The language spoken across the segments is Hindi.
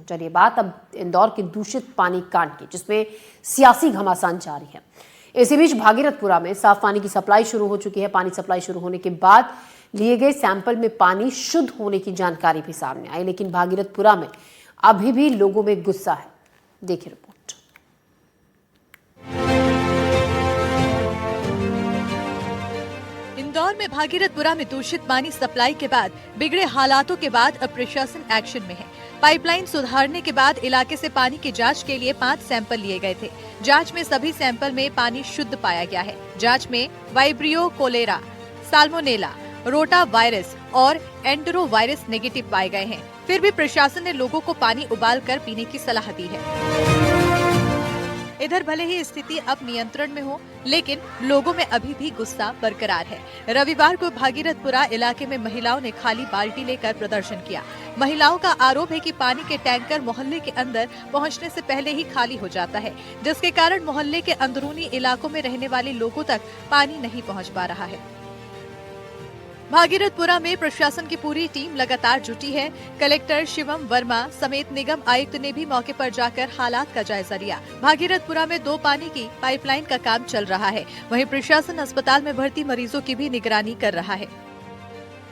चलिए बात अब इंदौर के दूषित पानी कांड की, जिसमें सियासी घमासान जारी है। इसी बीच भागीरथपुरा में साफ पानी की सप्लाई शुरू हो चुकी है। पानी सप्लाई शुरू होने के बाद लिए गए सैंपल में पानी शुद्ध होने की जानकारी भी सामने आई, लेकिन भागीरथपुरा में अभी भी लोगों में गुस्सा है। देखिए रिपोर्ट। इंदौर में भागीरथपुरा में दूषित पानी सप्लाई के बाद बिगड़े हालातों के बाद अब प्रशासन एक्शन में है। पाइपलाइन सुधारने के बाद इलाके से पानी की जांच के लिए 5 सैंपल लिए गए थे। जांच में सभी सैंपल में पानी शुद्ध पाया गया है। जांच में vibrio cholera, salmonella, rotavirus और एंडरो वायरस नेगेटिव पाए गए हैं। फिर भी प्रशासन ने लोगों को पानी उबालकर पीने की सलाह दी है। इधर भले ही स्थिति अब नियंत्रण में हो, लेकिन लोगों में अभी भी गुस्सा बरकरार है। रविवार को भागीरथपुरा इलाके में महिलाओं ने खाली बाल्टी लेकर प्रदर्शन किया। महिलाओं का आरोप है कि पानी के टैंकर मोहल्ले के अंदर पहुंचने से पहले ही खाली हो जाता है, जिसके कारण मोहल्ले के अंदरूनी इलाकों में रहने वाले लोगों तक पानी नहीं पहुँच पा रहा है। भागीरथपुरा में प्रशासन की पूरी टीम लगातार जुटी है। कलेक्टर शिवम वर्मा समेत निगम आयुक्त ने भी मौके पर जाकर हालात का जायजा लिया। भागीरथपुरा में 2 पानी की पाइपलाइन का काम चल रहा है। वहीं प्रशासन अस्पताल में भर्ती मरीजों की भी निगरानी कर रहा है।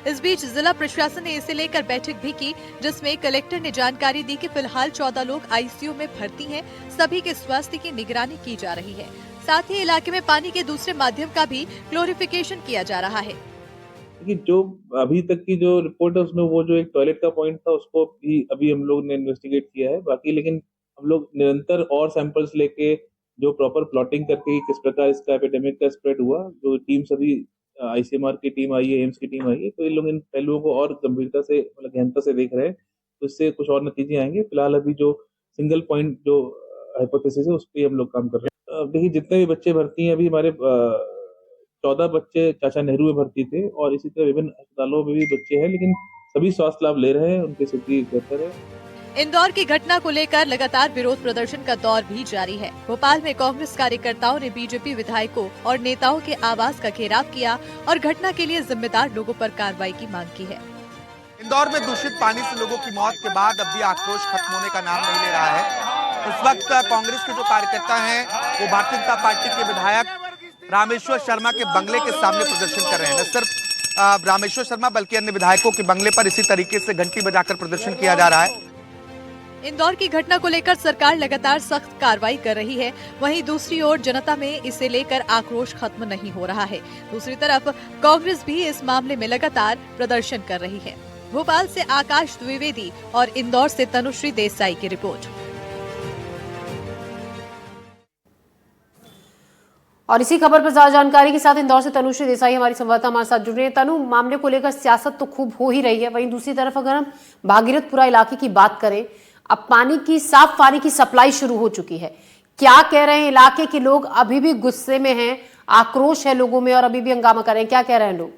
इस बीच जिला प्रशासन ने इसे लेकर बैठक भी की, जिसमें कलेक्टर ने जानकारी दी कि फिलहाल 14 लोग आईसीयू में भर्ती हैं। सभी के स्वास्थ्य की निगरानी की जा रही है। साथ ही इलाके में पानी के दूसरे माध्यम का भी क्लोरिफिकेशन किया जा रहा है। कि जो अभी तक की जो रिपोर्ट है उसमें वो जो एक टॉयलेट का पॉइंट था उसको भी अभी हम लोग ने इन्वेस्टिगेट किया है। बाकी लेकिन हम लोग निरंतर और सैंपल्स लेके जो प्रॉपर प्लॉटिंग करके किस प्रकार इसका एपिडेमिक का स्प्रेड हुआ, जो टीम सभी आईसीएमआर की टीम आई है, एम्स की टीम आई है, तो इन लोग इन पहलुओं को और गंभीरता से मतलब गहनता से देख रहे हैं, तो इससे कुछ और नतीजे आएंगे। फिलहाल अभी जो सिंगल पॉइंट जो हाइपोथेसिस है उस पर हम लोग काम कर रहे हैं। देखिए जितने भी बच्चे भर्ती हैं, अभी हमारे 14 बच्चे चाचा नेहरू में भर्ती थे और इसी तरह विभिन्न अस्पतालों में भी बच्चे हैं, लेकिन सभी स्वास्थ्य लाभ ले रहे हैं, उनकी स्थिति बेहतर है। इंदौर की घटना को लेकर लगातार विरोध प्रदर्शन का दौर भी जारी है। भोपाल में कांग्रेस कार्यकर्ताओं ने बीजेपी विधायकों और नेताओं के आवास का घेराव किया और घटना के लिए जिम्मेदार लोगों पर कार्रवाई की मांग की है। इंदौर में दूषित पानी से लोगों की मौत के बाद अब भी आक्रोश खत्म होने का नाम नहीं ले रहा है। इस वक्त कांग्रेस के जो कार्यकर्ता हैं वो भारतीय जनता पार्टी के विधायक रामेश्वर शर्मा के बंगले के सामने प्रदर्शन कर रहे हैं। न सिर्फ रामेश्वर शर्मा बल्कि अन्य विधायकों के बंगले पर इसी तरीके से घंटी बजाकर प्रदर्शन किया जा रहा है। इंदौर की घटना को लेकर सरकार लगातार सख्त कार्रवाई कर रही है। वहीं दूसरी ओर जनता में इसे लेकर आक्रोश खत्म नहीं हो रहा है। दूसरी तरफ कांग्रेस भी इस मामले में लगातार प्रदर्शन कर रही है। भोपाल से आकाश द्विवेदी और इंदौर से तनुश्री देसाई की रिपोर्ट। और इसी खबर पर ज्यादा जानकारी के साथ इंदौर से तनुश्री देसाई हमारी संवाददाता हमारे साथ जुड़ रही है। तनु, मामले को लेकर सियासत तो खूब हो ही रही है, वहीं दूसरी तरफ अगर हम भागीरथपुरा इलाके की बात करें, अब पानी की साफ पानी की सप्लाई शुरू हो चुकी है। क्या कह रहे हैं इलाके के लोग? अभी भी गुस्से में हैं, आक्रोश है लोगों में और अभी भी हंगामा कर रहे हैं। क्या कह रहे हैं लोग?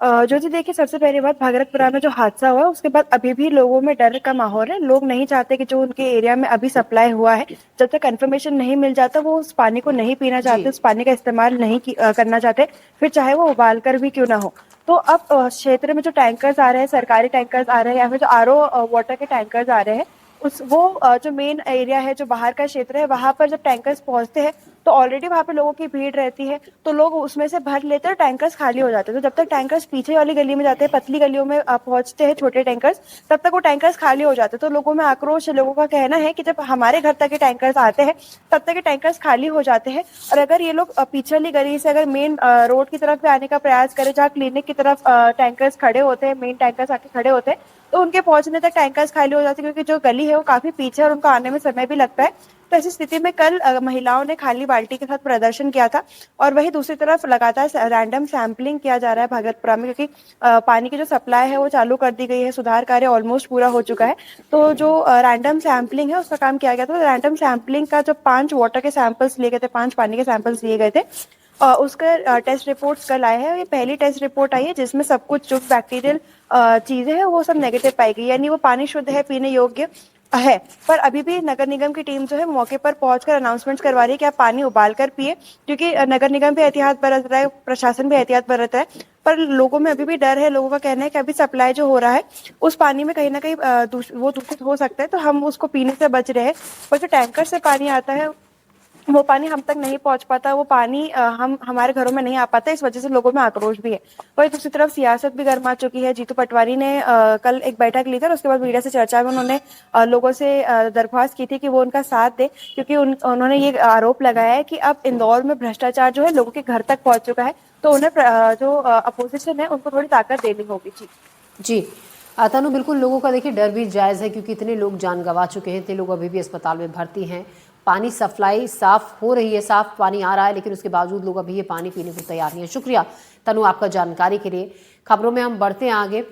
ज्योति, देखिए सबसे पहली बात, भागीरथपुरा में जो हादसा हुआ उसके बाद अभी भी लोगों में डर का माहौल है। लोग नहीं चाहते कि जो उनके एरिया में अभी सप्लाई हुआ है, जब तक कंफर्मेशन नहीं मिल जाता वो उस पानी को नहीं पीना चाहते, उस पानी का इस्तेमाल नहीं करना चाहते, फिर चाहे वो उबाल कर भी क्यों ना हो। तो अब क्षेत्र में जो टैंकर्स आ रहे हैं, सरकारी टैंकर्स आ रहे हैं या फिर जो आरओ वाटर के टैंकर्स आ रहे हैं, जो मेन एरिया है, जो बाहर का क्षेत्र है, वहां पर जब टैंकर्स पहुंचते हैं तो ऑलरेडी वहां पे लोगों की भीड़ रहती है, तो लोग उसमें से भर लेते हैं और टैंकर्स खाली हो जाते हैं। तो जब तक टैंकर्स पीछे वाली गली में जाते हैं, पतली गलियों में पहुंचते हैं छोटे टैंकर्स, तब तक वो टैंकर्स खाली हो जाते हैं। तो लोगों में आक्रोश है। लोगों का कहना है कि जब हमारे घर तक के टैंकर्स आते हैं तब तक के टैंकर्स खाली हो जाते हैं, और अगर ये लोग पीछे वाली गली से अगर मेन रोड की तरफ आने का प्रयास करें, जहाँ क्लिनिक की तरफ टैंकर्स खड़े होते हैं, मेन टैंकर्स आके खड़े होते हैं, तो उनके पहुंचने तक टैंकर्स खाली हो जाते हैं, क्योंकि जो गली है वो काफी पीछे और उनको आने में समय भी लगता है। तो ऐसी स्थिति में कल महिलाओं ने खाली बाल्टी के साथ प्रदर्शन किया था। और वहीं दूसरी तरफ लगातार रैंडम सैंपलिंग किया जा रहा है भागीरथपुरा में, क्योंकि पानी की जो सप्लाई है वो चालू कर दी गई है। सुधार कार्य ऑलमोस्ट पूरा हो चुका है। तो जो रैंडम सैंपलिंग है उसका काम किया गया था। रैंडम सैंपलिंग का जो 5 वाटर के सैंपल्स लिए गए थे, 5 पानी के सैंपल्स लिए गए थे, उसका टेस्ट रिपोर्ट्स कल आए हैं। ये पहली टेस्ट रिपोर्ट आई है जिसमें सब कुछ जो बैक्टीरियल चीजें हैं वो सब नेगेटिव पाई गई, यानी वो पानी शुद्ध है, पीने योग्य है। पर अभी भी नगर निगम की टीम जो है मौके पर पहुंचकर अनाउंसमेंट्स करवा रही है कि आप पानी उबाल कर पिए, क्योंकि नगर निगम भी एहतियात बरत रहा है, प्रशासन भी एहतियात बरत रहा है। पर लोगों में अभी भी डर है। लोगों का कहना है कि अभी सप्लाई जो हो रहा है उस पानी में कहीं ना कहीं वो दूषित हो सकता है, तो हम उसको पीने से बच रहे हैं। पर जो टैंकर से पानी आता है वो पानी हम तक नहीं पहुंच पाता, वो पानी हम हमारे घरों में नहीं आ पाता, इस वजह से लोगों में आक्रोश भी है। वही दूसरी तरफ सियासत भी गर्मा चुकी है। जीतू पटवारी ने कल एक बैठक ली थी और उसके बाद मीडिया से चर्चा में उन्होंने लोगों से दरख्वास्त की थी कि वो उनका साथ दे, क्योंकि उन्होंने ये आरोप लगाया है कि अब इंदौर में भ्रष्टाचार जो है लोगों के घर तक पहुंच चुका है, तो उन्हें जो अपोजिशन है उनको थोड़ी ताकत देनी होगी। जी तनु, बिल्कुल लोगों का देखिए डर भी जायज़ है, क्योंकि इतने लोग जान गंवा चुके हैं, इतने लोग अभी भी अस्पताल में भर्ती हैं। पानी सप्लाई साफ हो रही है, साफ पानी आ रहा है, लेकिन उसके बावजूद लोग अभी ये पानी पीने को तैयार नहीं है। शुक्रिया तनु आपका जानकारी के लिए। खबरों में हम बढ़ते हैं आगे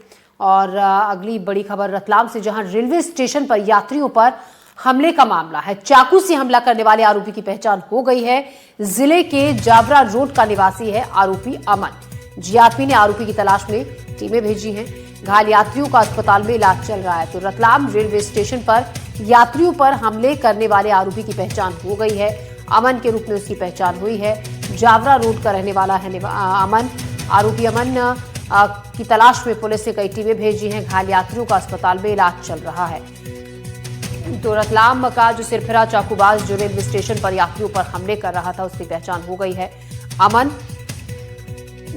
और अगली बड़ी खबर रतलाम से, जहां रेलवे स्टेशन पर यात्रियों पर हमले का मामला है। चाकू से हमला करने वाले आरोपी की पहचान हो गई है। जिले के जावरा रोड का निवासी है आरोपी अमन। जीआरपी ने आरोपी की तलाश में टीमें भेजी हैं। घायल यात्रियों का अस्पताल में इलाज चल रहा है। तो रतलाम रेलवे स्टेशन पर यात्रियों पर हमले करने वाले आरोपी की पहचान हो गई है। अमन के रूप में उसकी पहचान हुई है। जावरा रोड का रहने वाला है अमन। आरोपी अमन की तलाश में पुलिस ने कई टीमें भेजी हैं। घायल यात्रियों का अस्पताल में इलाज चल रहा है। तो रतलाम का जो सिरफिरा चाकूबाज जो रेलवे स्टेशन पर यात्रियों पर हमले कर रहा था, उसकी पहचान हो गई है। अमन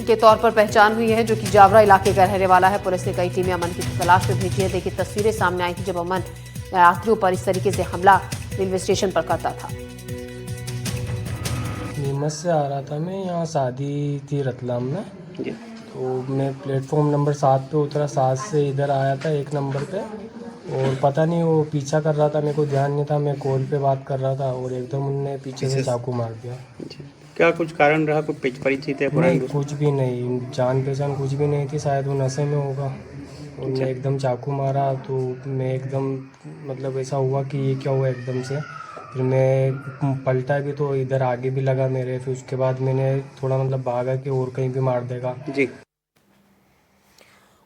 के तौर पर पहचान हुई है, जो कि जावरा इलाके का रहने वाला है। पुलिस ने कई टीमें अमन की तलाश में भेजी है। देखिए तस्वीरें सामने आई थी जब अमन यात्रियों पर इस तरीके से हमला रेलवे स्टेशन पर करता था। नीमच से आ रहा था मैं, यहाँ शादी थी रतलाम में, तो मैं प्लेटफॉर्म नंबर 7 पे उतरा। 7 से इधर आया था 1 नंबर पे, और पता नहीं वो पीछा कर रहा था, मेरे को ध्यान नहीं था, मैं कॉल पे बात कर रहा था और एकदम उनने पीछे से चाकू मार दिया। क्या कुछ कारण रहा, कुछ परिचित है? नहीं, कुछ भी नहीं, जान पहचान कुछ भी नहीं थी, शायद वो नशे में होगा। उनने एकदम चाकू मारा तो मैं एकदम मतलब ऐसा हुआ कि ये क्या हुआ एकदम से। फिर मैं पलटा भी तो इधर आगे भी लगा मेरे, फिर उसके बाद मैंने थोड़ा मतलब भागा कि और कहीं भी मार देगा जी।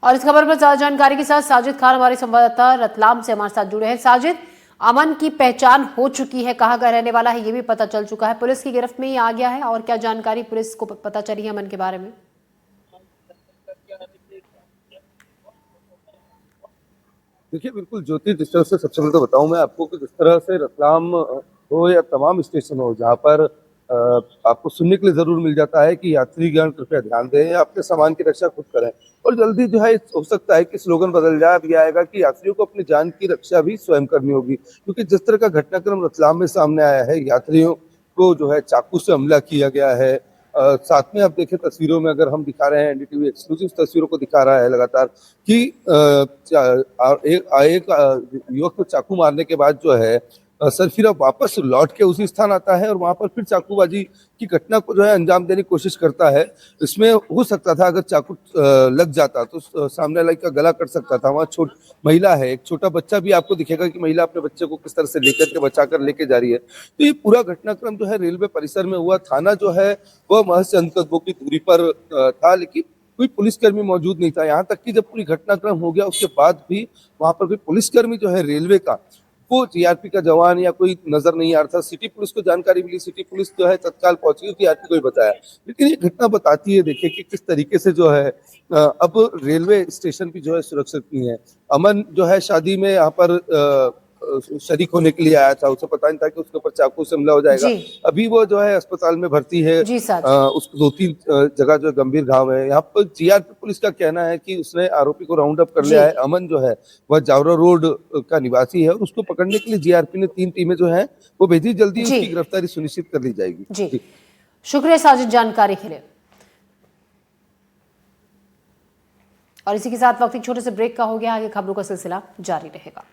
और इस खबर पर ज्यादा जानकारी के साथ साजिद खान हमारे संवाददाता रतलाम से हमारे साथ जुड़े हैं। साजिद, अमन की पहचान हो चुकी है, कहाँ का रहने वाला है ये भी पता चल चुका है, पुलिस की गिरफ्त में ही आ गया है, और क्या जानकारी पुलिस को पता चली है अमन के बारे में? देखिए, बिल्कुल ज्योति, जिस तरह से सबसे पहले तो बताऊं मैं आपको कि जिस तरह से रतलाम हो या तमाम स्टेशन हो जहां पर आपको सुनने के लिए जरूर मिल जाता है कि यात्रीगण कृपया ध्यान दें या अपने सामान की रक्षा खुद करें, और जल्दी जो है हो सकता है कि स्लोगन बदल जाए। अब यह आएगा कि यात्रियों को अपनी जान की रक्षा भी स्वयं करनी होगी, क्योंकि जिस तरह का घटनाक्रम रतलाम में सामने आया है, यात्रियों को जो है चाकू से हमला किया गया है। साथ में आप देखें तस्वीरों में, अगर हम दिखा रहे हैं, एनडीटीवी एक्सक्लूसिव तस्वीरों को दिखा रहा है लगातार कि एक युवक को चाकू मारने के बाद जो है सरफिरा वापस लौट के उसी स्थान आता है और वहां पर फिर चाकूबाजी की घटना को जो है अंजाम देने की कोशिश करता है। इसमें हो सकता था अगर चाकू लग जाता तो सामने वाले का गला कट सकता था। वहाँ महिला है, एक छोटा बच्चा भी आपको दिखेगा कि महिला अपने बच्चे को किस तरह से लेकर के बचाकर लेके जा रही है। तो ये पूरा घटनाक्रम जो है रेलवे परिसर में हुआ। थाना जो है वह महज चंद कदमों की दूरी पर था, लेकिन कोई पुलिसकर्मी मौजूद नहीं था। यहाँ तक कि जब पूरी घटनाक्रम हो गया उसके बाद भी वहां पर कोई पुलिसकर्मी जो है रेलवे का, वो जीआरपी का जवान या कोई नजर नहीं आ रहा था। सिटी पुलिस को जानकारी मिली, सिटी पुलिस जो है तत्काल पहुंची, जीआरपी को ही बताया। लेकिन ये घटना बताती है, देखिए कि किस तरीके से जो है अब रेलवे स्टेशन भी जो है सुरक्षित नहीं है। अमन जो है शादी में यहाँ पर शरीक होने के लिए आया था, उसे पता नहीं था कि उसके ऊपर चाकू से हमला हो जाएगा। अभी वो जो है अस्पताल में भर्ती है। उसको 2-3 जगह जो गंभीर घाव है। यहाँ पर जीआरपी पुलिस का कहना है कि उसने आरोपी को राउंड अप कर लिया है। अमन जो है वह जावरा रोड का निवासी है और उसको पकड़ने के लिए जीआरपी ने 3 टीमें जो है वो भेजी। जल्दी उसकी गिरफ्तारी सुनिश्चित कर ली जाएगी। जी, शुक्रिया साजिद जानकारी के लिए। और इसी के साथ वक्त एक छोटे से ब्रेक का हो गया, आगे खबरों का सिलसिला जारी रहेगा।